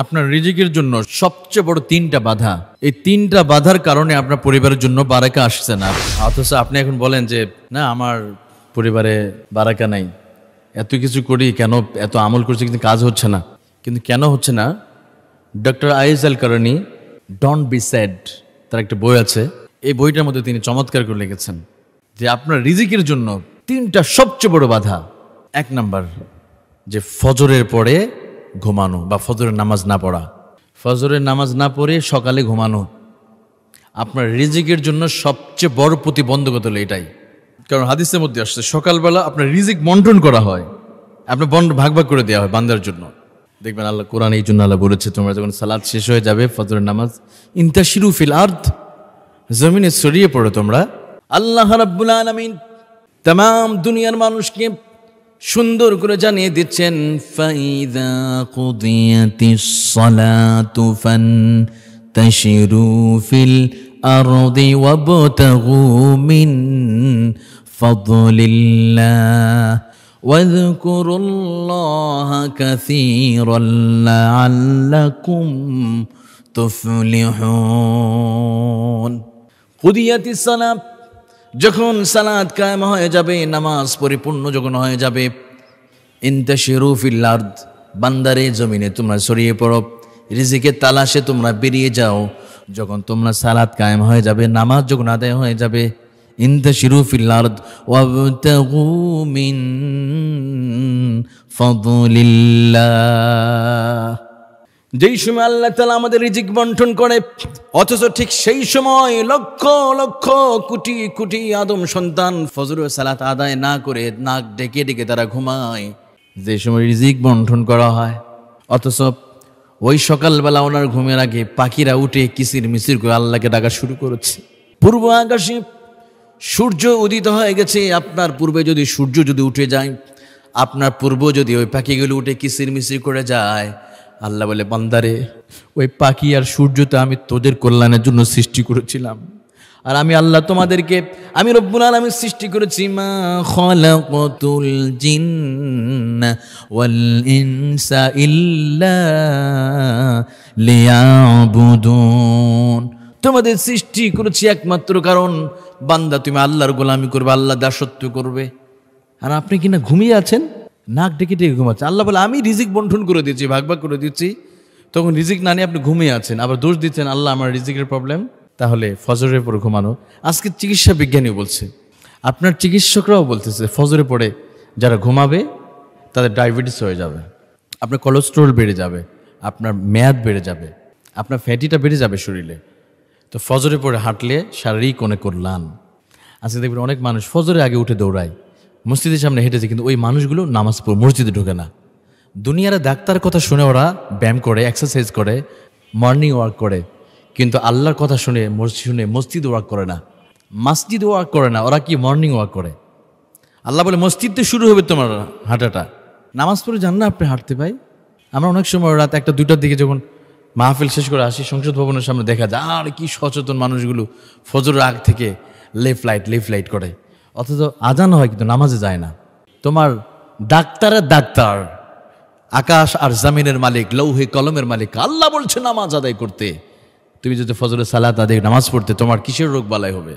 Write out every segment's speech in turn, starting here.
আপনার রিজিকের জন্য সবচেয়ে বড় তিনটা বাধা, এই তিনটা বাধার কারণে আপনার পরিবারের জন্য বারাকা আসছে না। অথচ আপনি এখন বলেন যে না, আমার পরিবারে বারাকা নাই, এত কিছু করি কেন, এত আমল করছি কিন্তু কাজ হচ্ছে না। কিন্তু কেন হচ্ছে না? Doctor Aaidh al Qarni don't be sad, তার একটা বই আছে, এই বইটার মধ্যে তিনি চমৎকার করে লিখেছেন যে আপনার রিজিকের জন্য তিনটা সবচেয়ে বড় বাধা। এক নাম্বার, যে ফজরের পরে ঘুমানো বা ফজরের নামাজ না পড়া। ফজরের নামাজ না পড়ে সকালে ঘুমানো আপনার রিজিকের জন্য সবচেয়ে বড় প্রতিবন্ধকতা হলো এটাই। কারণ হাদিসের মধ্যে আসছে সকালবেলা আপনার রিজিক বন্টন করা হয়, আপনার ভাগ ভাগ করে দেওয়া হয় বান্দার জন্য। দেখবেন আল্লাহ কোরআন এই জন্য আল্লাহ বলেছে, তোমরা যখন সালাত শেষ হয়ে যাবে ফজরের নামাজ, ইন্তাশিরু ফিল আরদ, জমিনে ছড়িয়ে পড়ো তোমরা। আল্লাহ রাব্বুল আলামিন तमाम দুনিয়ার মানুষকে সুন্দর করে জানিয়ে দিচ্ছেন, ফাইদা কুদিয়াতিস সালাতু ফান্তাশিরু ফিল আরদি ওয়াবতাগু মিন ফাদলিল্লাহ ওয়াযকুরুল্লাহা কাসীরান লাআল্লাকুম তুফলিহুন। কুদিয়াতিস সালাত, যখন সালাত কায়েম হয়ে যাবে, নামাজ পরিপূর্ণ যখন হয়ে যাবে, ইন্তাশিরু ফিল আরদ, বান্দারে জমিনে তোমরা ছড়িয়ে পড়ো, রিজিকের তালাশে তোমরা বেরিয়ে যাও। যখন তোমরা সালাত কায়েম হয়ে যাবে, নামাজ যখন আদায় হয়ে যাবে, ইন্তাশিরু ফিল আরদ ওয়াবতাগু মিন ফাদলিল্লাহ। যেই সময় আল্লাহ তাআলা আমাদের রিজিক বন্টন করে, অথচ ঠিক সেই সময় লক্ষ লক্ষ কোটি কোটি আদম সন্তান ফজরের সালাত আদায় না করে নাক ডেকে ডেকে তারা ঘুমায়। যে সময় রিজিক বন্টন করা হয়, অথচ ওই সকালবেলা ওনার ঘুমের আগে পাখিরা উঠে কিসির মিসির করে আল্লাহকে ডাকা শুরু করেছে। পূর্ব আকাশে সূর্য উদিত হয়ে গেছে, আপনার পূর্বে যদি সূর্য যদি উঠে যায়, আপনার পূর্ব যদি ওই পাখিগুলো উঠে কিসির মিসির করে যায়, আল্লাহ বলে, বান্দারে ওই পাখি আর সূর্যতে আমি তোদের কল্যাণের জন্য সৃষ্টি করেছিলাম, আর আমি আল্লাহ তোমাদেরকে, আমি রব্বুল আলামিন সৃষ্টি করেছি। মা খালাকাতুল জিন্না ওয়াল ইনসা ইল্লা লিয়াবুদুন, তোমাদের সৃষ্টি করেছি একমাত্র কারণ বান্দা তুমি আল্লাহর গোলামি করবে, আল্লাহ দাসত্ব করবে। আর আপনি কিনা ঘুমিয়ে আছেন, নাক ডেকে ডেকে ঘুমাচ্ছে। আল্লাহ বলে, আমি রিজিক বন্টন করে দিচ্ছি, ভাগ ভাগ করে দিচ্ছি, তখন রিজিক না নিয়ে আপনি ঘুমিয়ে আছেন, আবার দোষ দিচ্ছেন আল্লাহ আমার রিজিকের প্রবলেম। তাহলে ফজরের পরে ঘুমানো, আজকে চিকিৎসা বিজ্ঞানীও বলছে, আপনার চিকিৎসকরাও বলতেছে ফজরে পড়ে যারা ঘুমাবে তাদের ডায়াবেটিস হয়ে যাবে, আপনার কোলেস্টেরল বেড়ে যাবে, আপনার মেয়াদ বেড়ে যাবে, আপনার ফ্যাটিটা বেড়ে যাবে শরীরে। তো ফজরে পড়ে হাঁটলে শারীরিক অনেক কল্যাণ। আজকে দেখবেন অনেক মানুষ ফজরের আগে উঠে দৌড়ায়, মসজিদের সামনে হেঁটেছে, কিন্তু ওই মানুষগুলো নামাজ পড়ে মসজিদে ঢোকে না। দুনিয়ার ডাক্তার কথা শুনে ওরা ব্যায়াম করে, এক্সারসাইজ করে, মর্নিং ওয়াক করে, কিন্তু আল্লাহর কথা শুনে মসজিদ ওয়াক করে না, মসজিদ ওয়াক করে না, ওরা কি মর্নিং ওয়াক করে। আল্লাহ বলে, মসজিদে শুরু হবে তোমার হাঁটাটা, নামাজ পড়ে যান না আপনি হাঁটতে পাই। আমরা অনেক সময় রাত 1-2টার দিকে যখন মাহফিল শেষ করে আসি, সংসদ ভবনের সামনে দেখা যায় আর কি সচেতন মানুষগুলো ফজরের আগ থেকে লেফট লাইট করে, অথচ আজান হয় কিন্তু নামাজে যায় না। তোমার ডাক্তারের ডাক্তার, আকাশ আর জামিনের মালিক, লৌহে কলমের মালিক আল্লাহ বলছে নামাজ আদায় করতে। তুমি যদি ফজরের সালাত আদায় নামাজ পড়তে, তোমার কিসের রোগ বালাই হবে?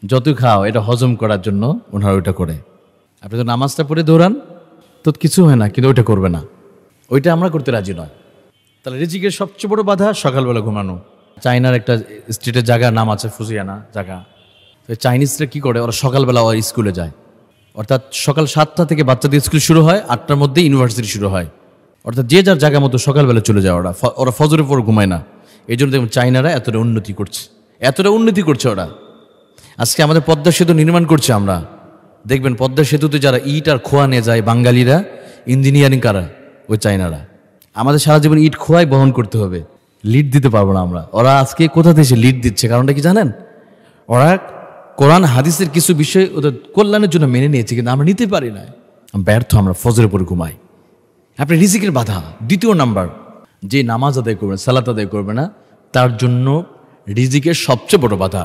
যত খাও এটা হজম করার জন্য ওনারা ওইটা করে। আপনি তো নামাজটা পড়ে দৌড়ান তো কিছু হয় না, কিন্তু ওইটা করবে না, ওইটা আমরা করতে রাজি নয়। তাহলে রিজিকের সবচেয়ে বড় বাধা সকালবেলা ঘুমানো। চায়নার একটা স্ট্রিটের জায়গার নাম আছে ফুজিয়ানা জায়গা, চাইনিজরা কি করে, ওরা সকালবেলা ওরা স্কুলে যায়, অর্থাৎ সকাল 7টা থেকে বাচ্চাদের স্কুল শুরু হয়, 8টার মধ্যে ইউনিভার্সিটি শুরু হয়, অর্থাৎ যে যার জায়গা মতো সকালবেলা চলে যায়। ওরা ফজরের পর ঘুমায় না। এই জন্য দেখুন চাইনারা এতটা উন্নতি করছে ওরা। আজকে আমাদের পদ্মা সেতু নির্মাণ করছে, আমরা দেখবেন পদ্মা সেতুতে যারা ইট আর খোয়া নিয়ে যায় বাঙালিরা, ইঞ্জিনিয়ারিং কারা, ওই চাইনারা। আমাদের সারা জীবন ইট খোয়াই বহন করতে হবে, লিড দিতে পারবো না আমরা। ওরা আজকে কোথা থেকে লিড দিচ্ছে, কারণটা কি জানেন? ওরা কোরআন হাদিসের কিছু বিষয় ওদের কল্যাণের জন্য মেনে নিয়েছে, কিন্তু আমরা নিতে পারি না, ব্যর্থ আমরা, ফজরের পরে ঘুমাই। আপনি রিজিকের বাধা। দ্বিতীয় নাম্বার, যে নামাজ আদায় করবে না, সালাত আদায় করবে না, তার জন্য রিজিকের সবচেয়ে বড় বাধা